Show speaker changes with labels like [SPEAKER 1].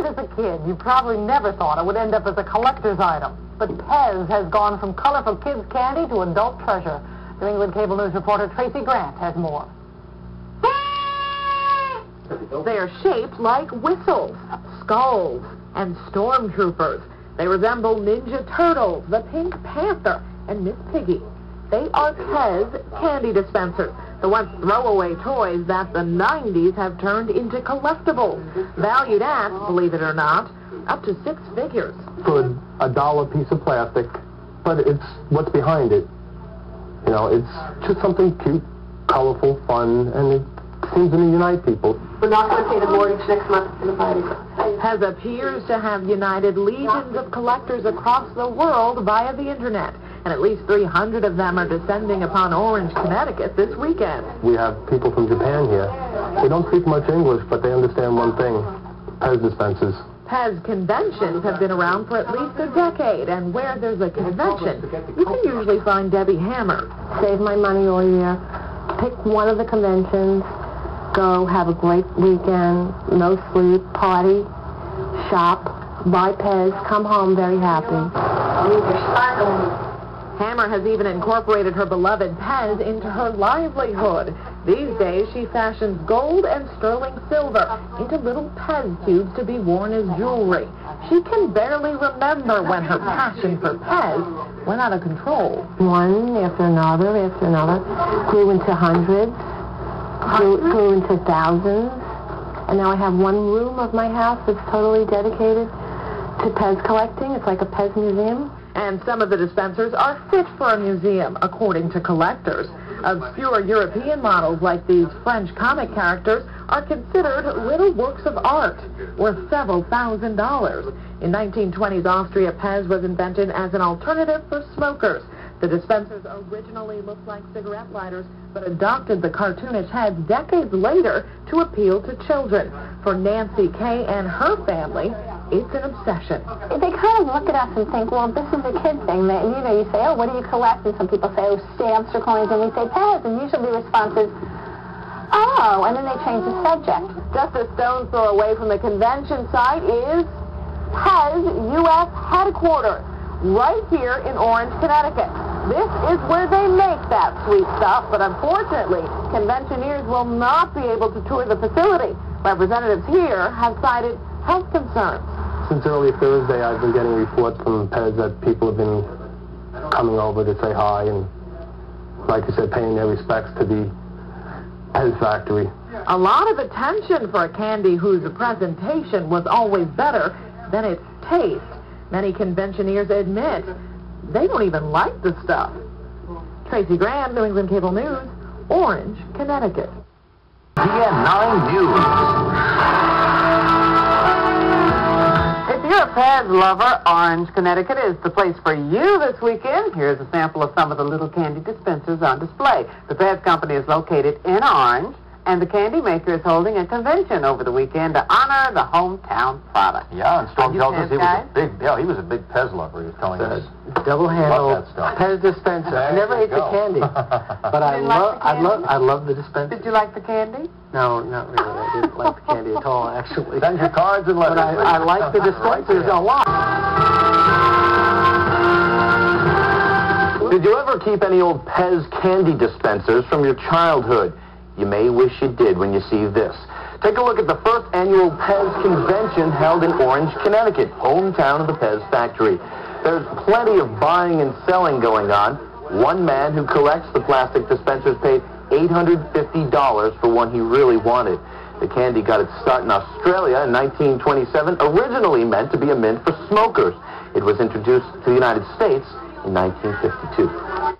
[SPEAKER 1] Right, as a kid, you probably never thought it would end up as a collector's item. But Pez has gone from colorful kids' candy to adult treasure. New England Cable News reporter Tracy Grant has more.
[SPEAKER 2] They are shaped like whistles, skulls, and stormtroopers. They resemble Ninja Turtles, the Pink Panther, and Miss Piggy. They are Pez candy dispensers, the once throwaway toys that the 90s have turned into collectibles, valued at, believe it or not, up to 6 figures.
[SPEAKER 3] For a $1 piece of plastic, but it's what's behind it. You know, it's just something cute, colorful, fun, and it seems to unite people.
[SPEAKER 4] We're not going to pay the mortgage next month for the party.
[SPEAKER 2] Pez appears to have united legions of collectors across the world via the internet, and at least 300 of them are descending upon Orange, Connecticut this weekend.
[SPEAKER 3] We have people from Japan here. They don't speak much English, but they understand one thing: Pez dispensers.
[SPEAKER 2] Pez conventions have been around for at least a decade, and where there's a convention, you can usually find Debbie Hammer.
[SPEAKER 4] Save my money all year, pick one of the conventions, go have a great weekend, no sleep, party, shop, buy Pez, come home very happy.
[SPEAKER 2] Hammer has even incorporated her beloved Pez into her livelihood. These days, she fashions gold and sterling silver into little Pez tubes to be worn as jewelry. She can barely remember when her passion for Pez went out of control.
[SPEAKER 4] One after another, grew into hundreds, grew into thousands, and now I have one room of my house that's totally dedicated to Pez collecting. It's like a Pez museum.
[SPEAKER 2] And some of the dispensers are fit for a museum, according to collectors. Obscure European models like these French comic characters are considered little works of art, worth several $1,000s. In 1920s Austria, Pez was invented as an alternative for smokers. The dispensers originally looked like cigarette lighters, but adopted the cartoonish heads decades later to appeal to children. For Nancy Kay and her family, it's an obsession.
[SPEAKER 4] They kind of look at us and think, well, this is a kid thing. And, you know, you say, oh, what do you collect? And some people say, oh, stamps or coins. And we say, Pez. And usually the response is, oh, and then they change the subject.
[SPEAKER 2] Just a stone's throw away from the convention site is Pez U.S. headquarters, right here in Orange, Connecticut. This is where they make that sweet stuff, but unfortunately, conventioneers will not be able to tour the facility. Representatives here have cited health concerns.
[SPEAKER 3] Since early Thursday, I've been getting reports from Pez that people have been coming over to say hi and, like you said, paying their respects to the Pez factory.
[SPEAKER 2] A lot of attention for a candy whose presentation was always better than its taste. Many conventioneers admit they don't even like the stuff. Tracy Grant, New England Cable News, Orange, Connecticut.
[SPEAKER 5] TN9 News.
[SPEAKER 2] If you're a Pez lover, Orange, Connecticut is the place for you this weekend. Here's a sample of some of the little candy dispensers on display. The Pez company is located in Orange, and the candy maker is holding a convention over the weekend to honor the hometown product.
[SPEAKER 5] Yeah, and Storm tells us he was a big Pez lover. He was telling us.
[SPEAKER 3] Double-handled Pez dispenser. I never ate the candy, but I love the dispenser.
[SPEAKER 2] Did you like the candy?
[SPEAKER 3] No, not really. I didn't like the candy at all, actually.
[SPEAKER 5] Send your cards and letters.
[SPEAKER 3] But I like the dispensers a lot.
[SPEAKER 5] Did you ever keep any old Pez candy dispensers from your childhood? You may wish you did when you see this. Take a look at the first annual Pez Convention held in Orange, Connecticut, hometown of the Pez factory. There's plenty of buying and selling going on. One man who collects the plastic dispensers paid $850 for one he really wanted. The candy got its start in Australia in 1927, originally meant to be a mint for smokers. It was introduced to the United States in 1952.